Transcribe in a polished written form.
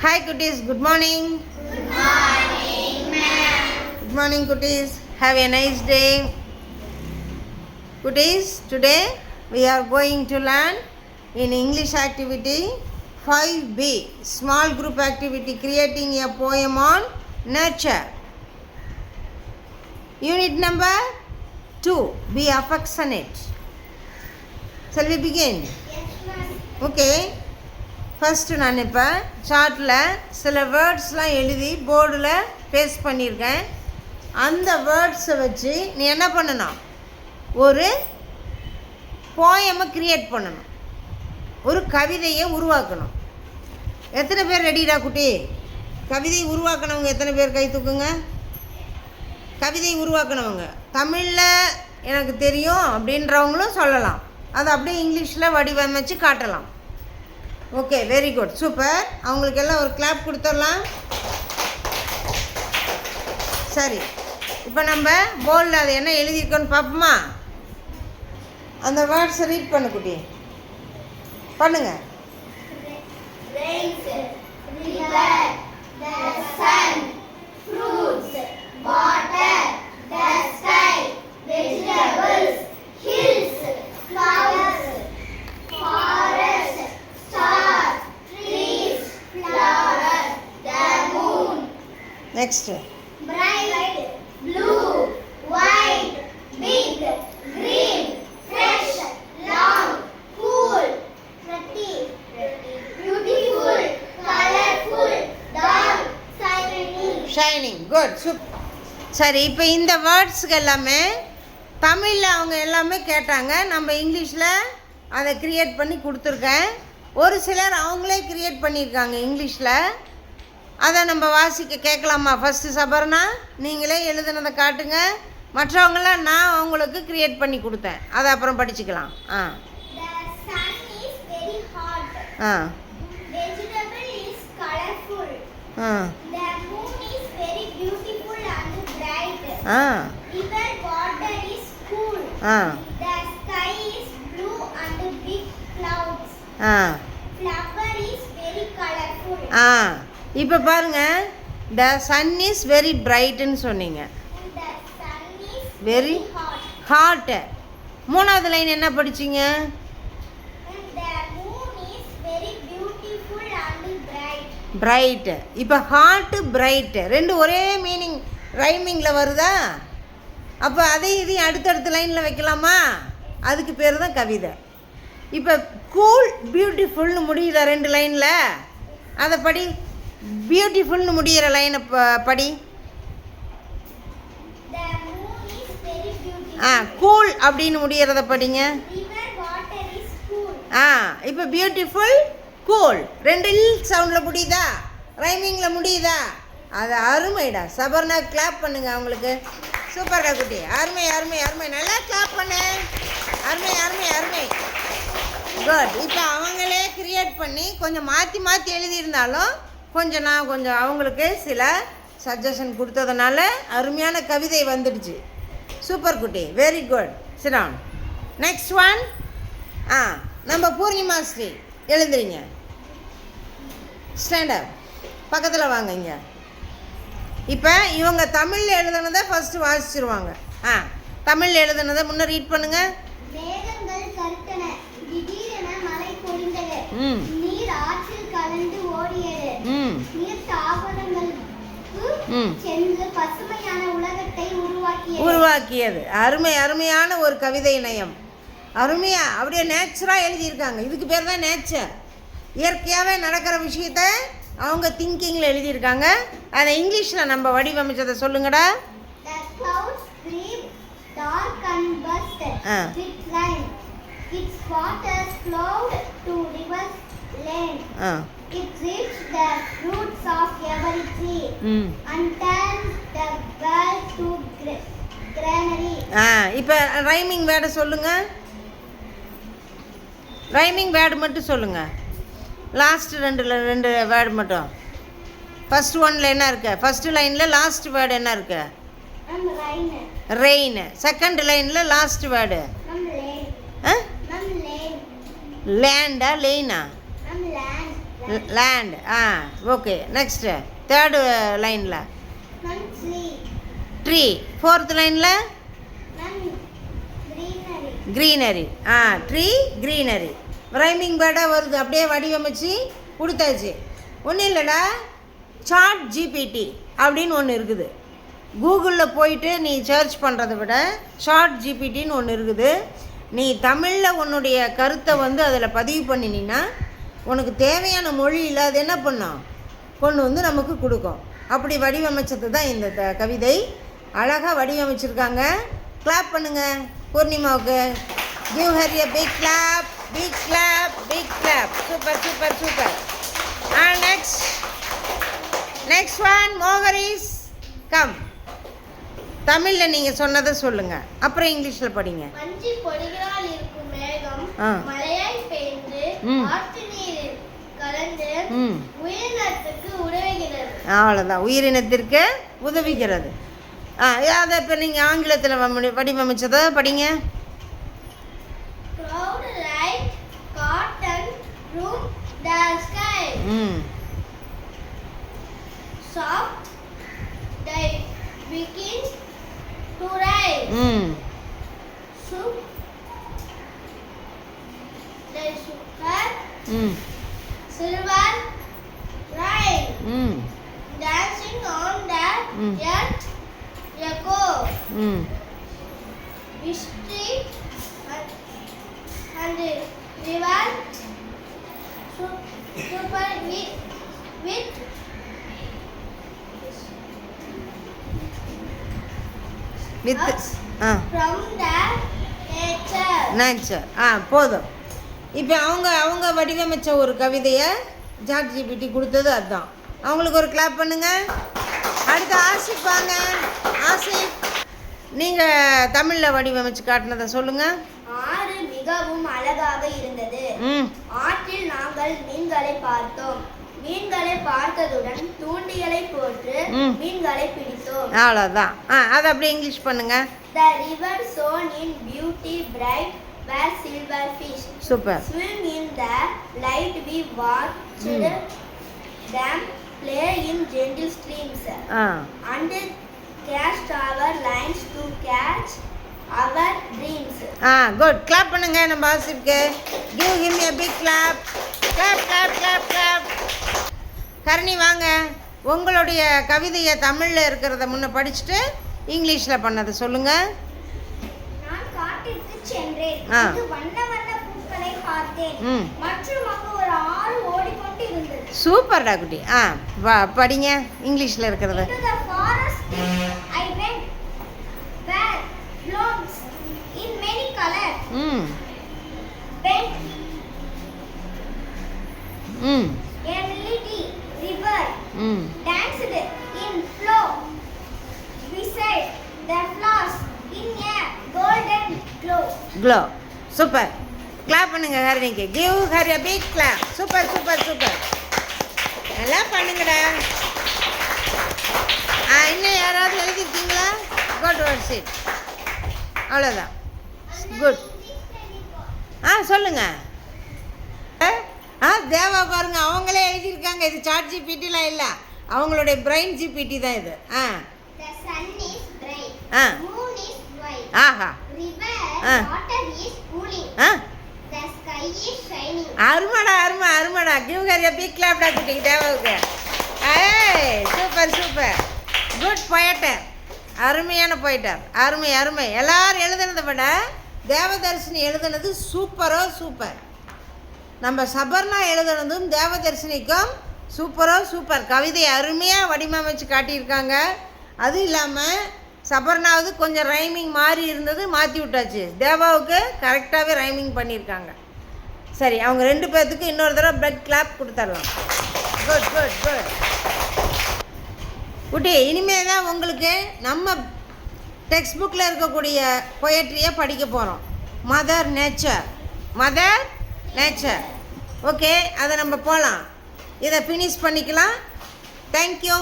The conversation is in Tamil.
Hi cuties, good morning. Good morning, ma'am. Good morning cuties. Have a nice day. Cuties, today we are going to learn in English activity 5B, small group activity, creating a poem on nature. Unit number 2, be affectionate. Shall we begin? Yes, ma'am. Okay. First நான் இப்போ சார்ட்டில் சில வேர்ட்ஸ்லாம் எழுதி போர்டில் பேஸ்ட் பண்ணியிருக்கேன். அந்த வேர்ட்ஸை வச்சு நீ என்ன பண்ணணும், ஒரு போயமை க்ரியேட் பண்ணணும், ஒரு கவிதையை உருவாக்கணும். எத்தனை பேர் ரெடிடா குட்டி? கவிதை உருவாக்கினவங்க எத்தனை பேர் கை தூக்குங்க? கவிதை உருவாக்கினவங்க தமிழில் எனக்கு தெரியும் அப்படின்றவங்களும் சொல்லலாம், அதை அப்படியே இங்கிலீஷில் வடிவமைச்சு காட்டலாம். Okay, very good, super. அவங்களுக்கு எல்லாம் ஒரு கிளாப் கொடுத்துடலாம். சரி, இப்போ நம்ம போர்டில் அது என்ன எழுதியிருக்கோன்னு பார்ப்போமா? அந்த வேர்ட்ஸை ரீட் பண்ணு குட்டி, பண்ணுங்க. Rains, river, the sun, fruits, water, the sky, vegetables, hills, flowers, forest, star, trees, flower, the moon. Next. Bright, blue, white, big, green, fresh, long, cool, pretty, beautiful, colorful, dark, shining. Good, super. சரி, இப்போ இந்த வேர்ட்ஸுக்கு எல்லாமே தமிழில் அவங்க எல்லாமே கேட்டாங்க, நம்ம இங்கிலீஷில் அதை க்ரியேட் பண்ணி கொடுத்துருக்கேன். ஒரு சிலர் அவங்களே க்ரியேட் பண்ணியிருக்காங்க இங்கிலீஷில், அதை நம்ம வாசிக்க கேட்கலாமா? ஃபஸ்ட்டு சபர்னா நீங்களே எழுதுனதை காட்டுங்க, மற்றவங்களாம் நான் அவங்களுக்கு க்ரியேட் பண்ணி கொடுத்தேன், அதை அப்புறம் படிச்சுக்கலாம். The sun is very hot. Ah Vegetable is colorful. Ah The moon is very beautiful and bright. Ah River water is cool. Ah The sky is blue and big clouds. Ah Flower is very colorful. ஆ இப்போ பாருங்கள், த சன் இஸ் வெரி பிரைட்டுன்னு சொன்னீங்க, And the sun is very hot. Hot. மூணாவது லைன் என்ன படிச்சிங்க? And the moon is very beautiful and bright. Bright. இப்போ ஹாட்டு பிரைட்டு ரெண்டு ஒரே மீனிங் ரைமிங்கில் வருதா? அப்போ அதையும் இதையும் அடுத்தடுத்த லைனில் வைக்கலாமா? அதுக்கு பேர் தான் கவிதை. இப்போ கூல் பியூட்டிஃபுல்னு முடியுதா ரெண்டு லைனில்? அதை படி. பியூட்டிஃபுல்னு முடிகிற லைனை படி. The moon is very beautiful. Cool அப்படின்னு முடிகிறத படிங்க. River water is cool. இப்போ பியூட்டிஃபுல், கூல் ரெண்டு சவுண்டில் முடியுதா? ரைமிங்கில் முடியுதா? அது அருமைடா. சபர்னா கிளாப் பண்ணுங்க அவங்களுக்கு. சூப்பர்டா குட்டி, அருமை அருமை அருமை, நல்லா கிளாப் பண்ணு. அருமை அருமை அருமை, குட். இப்போ அவங்களே க்ரியேட் பண்ணி கொஞ்சம் மாற்றி மாற்றி எழுதியிருந்தாலும் நான் கொஞ்சம் அவங்களுக்கு சில சஜஷன் கொடுத்ததுனால அருமையான கவிதை வந்துடுச்சு. சூப்பர் குட்டி, வெரி குட். சிரான். Next one. நம்ம பூர்ணிமா ஸ்ரீ எழுதுறீங்க. ஸ்டாண்டப் பக்கத்தில் வாங்க இங்கே. இப்போ இவங்க தமிழில் எழுதுனதை ஃபஸ்ட்டு வாசிச்சிருவாங்க. தமிழில் எழுதுனதை முன்னே ரீட் பண்ணுங்கள். மேகங்கள் கருத்தன, திடீரென மழை பொழிந்தது. ம் நீர் ஆற்றில் கலந்து ஓடியது. ம் நீர் தாவரங்களுக்கு ம் சென்று பசுமையான உலகத்தை உருவாக்கியது. அருமை அருமையான ஒரு கவிதை நயம். அருமையா அப்படியே நேச்சுராக எழுதியிருக்காங்க. இதுக்கு பேர் தான் நேச்சர். இயற்கையாகவே நடக்கிற விஷயத்த அவங்க திங்கிங்கில் எழுதியிருக்காங்க. அதை இங்கிலீஷில் நம்ம வடிவமைச்சதை சொல்லுங்கடா. The clouds gleam dark and burst with light. Its waters flowed to rivers lane. It reached the roots of every tree and turned the world to granary. இப்போ ரைமிங் வேர்டை சொல்லுங்கள். ரைமிங் வேர்டு மட்டும் சொல்லுங்கள். லாஸ்ட் ரெண்டு வேர்டு மட்டும். ஃபஸ்ட் ஒன்ல என்ன இருக்கு? ஃபஸ்ட்டு லைனில் லாஸ்ட் வேர்டு என்ன இருக்கு? ரெயின். செகண்ட் லைனில் லாஸ்ட் வேர்டு லேண்டா லேனா? லேண்ட். ஓகே. நெக்ஸ்ட்டு தேர்டு லைனில் None tree. ட்ரீ. ஃபோர்த் லைனில் None greenery. Greenery. Tree greenery. Rhyming வேர்டாக வருது, அப்படியே வடிவமைச்சு கொடுத்தாச்சு. ஒன்றும் இல்லைடா, சாட் ஜிபிடி அப்படின்னு ஒன்று இருக்குது. கூகுளில் போயிட்டு நீ சர்ச் பண்ணுறதை விட சாட் ஜிபிடின்னு ஒன்று இருக்குது. நீ தமிழில் உன்னுடைய கருத்தை வந்து அதில் பதிவு பண்ணினீன்னா உனக்கு தேவையான மொழியில் அது என்ன பண்ணும், கொண்டு வந்து நமக்கு கொடுக்கும். அப்படி வடிவமைச்சது தான் இந்த கவிதை. அழகாக வடிவமைச்சிருக்காங்க. கிளாப் பண்ணுங்க பூர்ணிமாவுக்கு. Give her a big clap, big clap, big clap. Super super super. Next one மோகரிஸ் கம். தமிழில் நீங்கள் சொன்னதை சொல்லுங்கள், அப்புறம் இங்கிலீஷில் படிங்க. மஞ்சி பொடிகளால் இருக்கும் மேகம் மழையாய் பெய்ந்து ஆற்று நீரில் கலந்து உயிரினத்துக்கு உதவுகிறது. அவ்வளோதான், உயிரினத்திற்கு உதவுகிறது. அதை இப்போ நீங்கள் ஆங்கிலத்தில் வடிவமைச்சதை படிங்க. Cloud like cotton from the sky. Soft they begin to rise. Soup they sugar silver rain. Dancing on the earth echo. History and river super with from the nature. போதும். இப்போ அவங்க வடிவமைச்ச ஒரு கவிதையை சாட் ஜிபிடி கொடுத்தது அதுதான். அவங்களுக்கு ஒரு கிளாப் பண்ணுங்க. அடுத்து ஆசிப் வாங்க. ஆசிப், நீங்கள் தமிழில் வடிவமைச்சு காட்டினதை சொல்லுங்கள். ஆறு மிகவும் அழகாக இருந்தது. ஆற்றில் நாங்கள் மீன்களை பார்த்தோம். மீன்களை பார்த்ததுடன் தூண்டிகளை போட்டு மீன்களை பிடித்தோம். அவ்வளோதான். அதை அப்படியே இங்கிலீஷ் பண்ணுங்க. The river shone in beauty bright were silver fish. Super. Swim in the light we watched them play in gentle streams. And cast our lines to catch our dreams. Good. Clap பண்ணுங்க நம்ம ஆசிப்க்கு. Give him a big clap. Clap clap clap clap. கரணி வாங்க. உங்களுடைய கவிதையை தமிழில் இருக்கிறத முன்ன படிச்சுட்டு இங்கிலீஷில் பண்ணதை சொல்லுங்கள். நான் காட்டிற்கு சென்றேன். வண்ண வண்ண பூக்களை பார்த்தேன். மற்றும் அங்கு ஒரு ஆறு ஓடிக்கொண்டு இருந்தது. சூப்பர்டா குட்டி. படிங்க இங்கிலீஷில் இருக்கிறத. To the forest I went where blooms in many colors. Bent a river danced in flow beside the flowers in a golden glow. Super. Clap பண்ணுங்க ஹரிணிக்கு. Give her a big clap. Super super super. நல்லா பண்ணுங்கடா. இன்னும் யாராவது எழுதிருக்கீங்களா? Good words it. அவ்வளோதான். குட். சொல்லுங்க. தேவா பாருங்க, அவங்களே எழுதியிருக்காங்க. இது சாட் ஜிபிடிலாம் இல்லை, அவங்களுடைய பிரைன் ஜிபிடி தான் இது. The sun is bright. Moon is white. River water is cooling. The sky is shining. அருமடா. Give her a big clap டா குட்டி தேவாவுக்கு. Super super. குட் போயட்டர். அருமையான போயிட்டார். அருமை. எல்லாரும் எழுதுனதை விட தேவதர்ஷினி எழுதுனது சூப்பர். நம்ம சபர்ணா எழுதுனதும் தேவதர்ஷினிக்கும் சூப்பர். கவிதை அருமையாக வடிவமைச்சு காட்டியிருக்காங்க. அது இல்லாமல் சபர்ணாவது கொஞ்சம் ரைமிங் மாறி இருந்தது, மாற்றி விட்டாச்சு. தேவாவுக்கு கரெக்டாகவே ரைமிங் பண்ணியிருக்காங்க. சரி, அவங்க ரெண்டு பேர்த்துக்கு இன்னொரு தடவை பிளட் கிளாப் கொடுத்துடலாம். குட் குட்டி. இனிமேல் தான் உங்களுக்கு நம்ம டெக்ஸ்ட் புக்கில் இருக்கக்கூடிய பொயட்ரியை படிக்க போகிறோம். Mother nature. ஓகே, அதை நம்ம போகலாம். இதை ஃபினிஷ் பண்ணிக்கலாம். தேங்க்யூ.